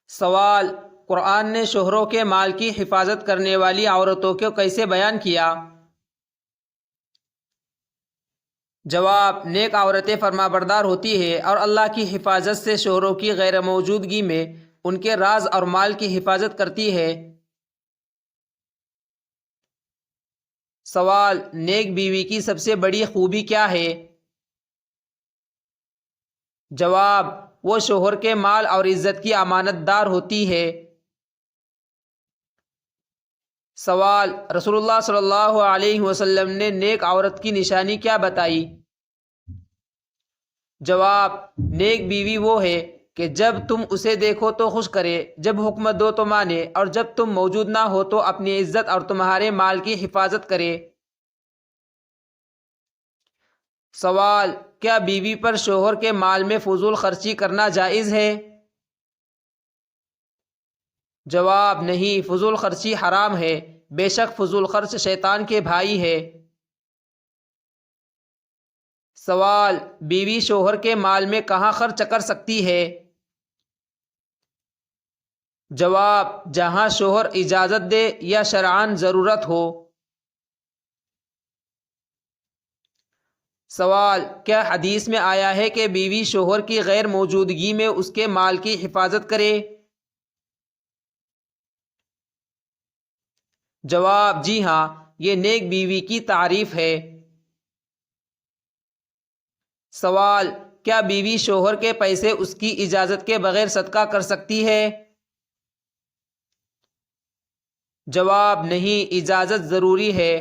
سوال: قرآن نے شوہروں کے مال کی حفاظت کرنے والی عورتوں کو کیسے بیان کیا؟ جواب: نیک عورتیں فرما بردار ہوتی ہے اور اللہ کی حفاظت سے شوہروں کی غیر موجودگی میں ان کے راز اور مال کی حفاظت کرتی ہے۔ سوال: نیک بیوی کی سب سے بڑی خوبی کیا ہے؟ جواب: وہ شوہر کے مال اور عزت کی امانت دار ہوتی ہے۔ سوال: رسول اللہ صلی اللہ علیہ وسلم نے نیک عورت کی نشانی کیا بتائی؟ جواب: نیک بیوی وہ ہے کہ جب تم اسے دیکھو تو خوش کرے، جب حکم دو تو مانے، اور جب تم موجود نہ ہو تو اپنی عزت اور تمہارے مال کی حفاظت کرے۔ سوال: کیا بیوی پر شوہر کے مال میں فضول خرچی کرنا جائز ہے؟ جواب: نہیں، فضول خرچی حرام ہے، بے شک فضول خرچ شیطان کے بھائی ہے۔ سوال: بیوی شوہر کے مال میں کہاں خرچ کر سکتی ہے؟ جواب: جہاں شوہر اجازت دے یا شرعاً ضرورت ہو۔ سوال: کیا حدیث میں آیا ہے کہ بیوی شوہر کی غیر موجودگی میں اس کے مال کی حفاظت کرے؟ جواب: جی ہاں، یہ نیک بیوی کی تعریف ہے۔ سوال: کیا بیوی شوہر کے پیسے اس کی اجازت کے بغیر صدقہ کر سکتی ہے؟ جواب: نہیں، اجازت ضروری ہے۔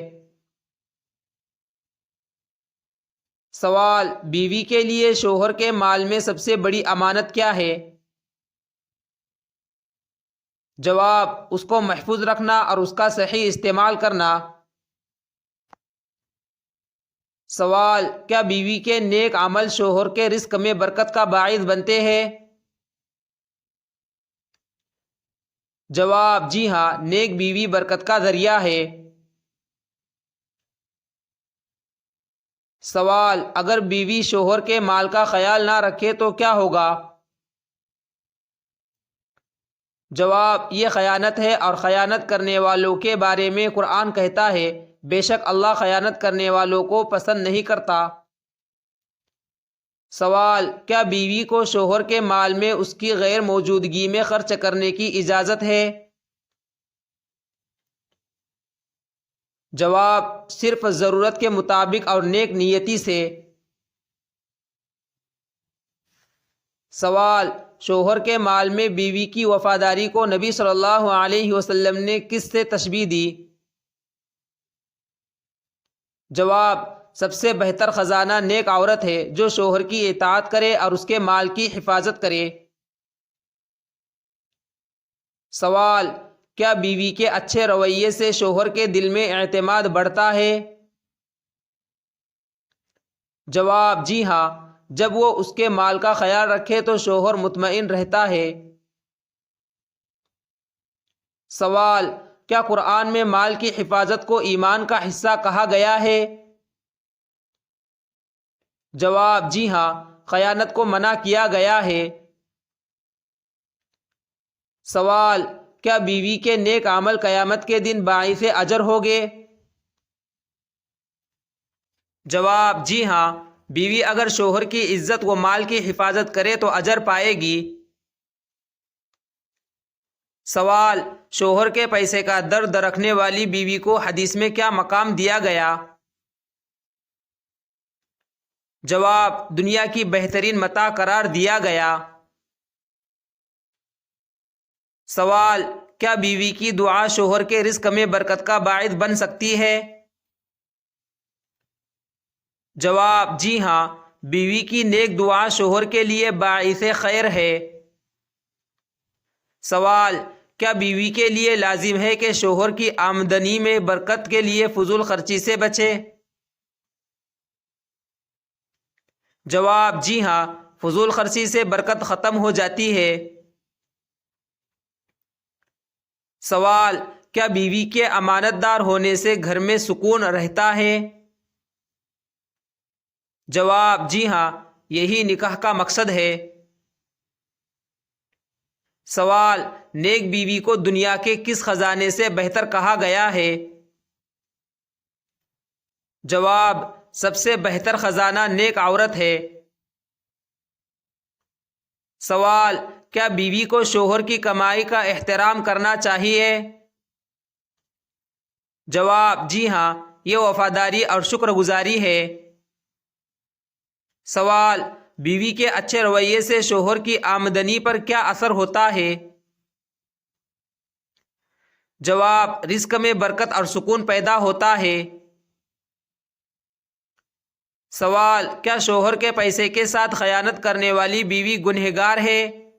سوال: بیوی کے لیے شوہر کے مال میں سب سے بڑی امانت کیا ہے؟ جواب: اس کو محفوظ رکھنا اور اس کا صحیح استعمال کرنا۔ سوال: کیا بیوی کے نیک عمل شوہر کے رزق میں برکت کا باعث بنتے ہیں؟ جواب: جی ہاں، نیک بیوی برکت کا ذریعہ ہے۔ سوال: اگر بیوی شوہر کے مال کا خیال نہ رکھے تو کیا ہوگا؟ جواب: یہ خیانت ہے اور خیانت کرنے والوں کے بارے میں قرآن کہتا ہے، بے شک اللہ خیانت کرنے والوں کو پسند نہیں کرتا۔ سوال: کیا بیوی کو شوہر کے مال میں اس کی غیر موجودگی میں خرچ کرنے کی اجازت ہے؟ جواب: صرف ضرورت کے مطابق اور نیک نیتی سے۔ سوال: شوہر کے مال میں بیوی کی وفاداری کو نبی صلی اللہ علیہ وسلم نے کس سے تشبیہ دی؟ جواب: سب سے بہتر خزانہ نیک عورت ہے جو شوہر کی اطاعت کرے اور اس کے مال کی حفاظت کرے۔ سوال: کیا بیوی کے اچھے رویے سے شوہر کے دل میں اعتماد بڑھتا ہے؟ جواب: جی ہاں، جب وہ اس کے مال کا خیال رکھے تو شوہر مطمئن رہتا ہے۔ سوال: کیا قرآن میں مال کی حفاظت کو ایمان کا حصہ کہا گیا ہے؟ جواب: جی ہاں، خیانت کو منع کیا گیا ہے۔ سوال: کیا بیوی کے نیک عمل قیامت کے دن باعث اجر ہوگے؟ جواب: جی ہاں، بیوی اگر شوہر کی عزت و مال کی حفاظت کرے تو اجر پائے گی۔ سوال: شوہر کے پیسے کا درد رکھنے والی بیوی کو حدیث میں کیا مقام دیا گیا؟ جواب: دنیا کی بہترین متاع قرار دیا گیا۔ سوال: کیا بیوی کی دعا شوہر کے رزق میں برکت کا باعث بن سکتی ہے؟ جواب: جی ہاں، بیوی کی نیک دعا شوہر کے لیے باعث خیر ہے۔ سوال: کیا بیوی کے لیے لازم ہے کہ شوہر کی آمدنی میں برکت کے لیے فضول خرچی سے بچے؟ جواب: جی ہاں، فضول خرچی سے برکت ختم ہو جاتی ہے۔ سوال: کیا بیوی کے امانت دار ہونے سے گھر میں سکون رہتا ہے؟ جواب: جی ہاں، یہی نکاح کا مقصد ہے۔ سوال، نیک بیوی کو دنیا کے کس خزانے سے بہتر کہا گیا ہے؟ جواب، سب سے بہتر خزانہ نیک عورت ہے۔ سوال، کیا بیوی کو شوہر کی کمائی کا احترام کرنا چاہیے؟ جواب، جی ہاں، یہ وفاداری اور شکر گزاری ہے۔ سوال، بیوی کے اچھے رویے سے شوہر کی آمدنی پر کیا اثر ہوتا ہے؟ جواب، رزق میں برکت اور سکون پیدا ہوتا ہے۔ سوال، کیا شوہر کے پیسے کے ساتھ خیانت کرنے والی بیوی گنہگار ہے؟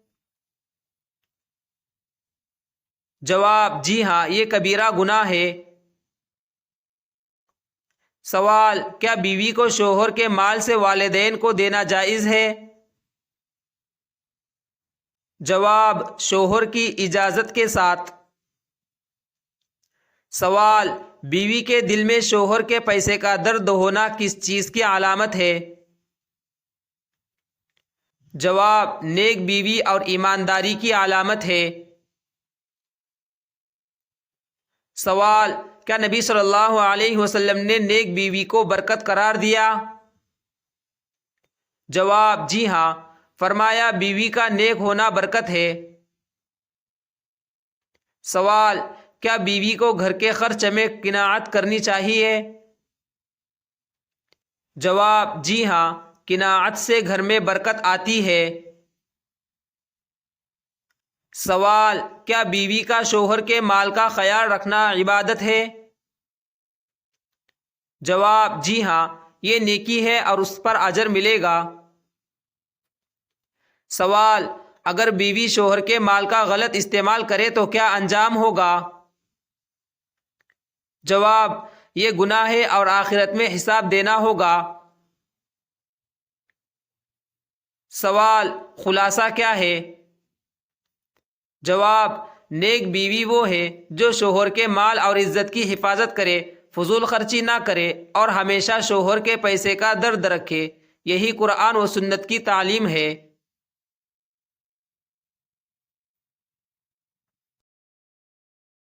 جواب، جی ہاں، یہ کبیرہ گناہ ہے۔ سوال، کیا بیوی کو شوہر کے مال سے والدین کو دینا جائز ہے؟ جواب، شوہر کی اجازت کے ساتھ۔ سوال، بیوی کے دل میں شوہر کے پیسے کا درد ہونا کس چیز کی علامت ہے؟ جواب، نیک بیوی اور ایمانداری کی علامت ہے۔ سوال، کیا نبی صلی اللہ علیہ وسلم نے نیک بیوی کو برکت قرار دیا؟ جواب، جی ہاں، فرمایا بیوی کا نیک ہونا برکت ہے۔ سوال، کیا بیوی کو گھر کے خرچ میں قناعت کرنی چاہیے؟ جواب، جی ہاں، قناعت سے گھر میں برکت آتی ہے۔ سوال، کیا بیوی کا شوہر کے مال کا خیال رکھنا عبادت ہے؟ جواب، جی ہاں، یہ نیکی ہے اور اس پر اجر ملے گا۔ سوال، اگر بیوی شوہر کے مال کا غلط استعمال کرے تو کیا انجام ہوگا؟ جواب، یہ گناہ ہے اور آخرت میں حساب دینا ہوگا۔ سوال، خلاصہ کیا ہے؟ جواب، نیک بیوی وہ ہے جو شوہر کے مال اور عزت کی حفاظت کرے، فضول خرچی نہ کرے اور ہمیشہ شوہر کے پیسے کا درد رکھے۔ یہی قرآن و سنت کی تعلیم ہے۔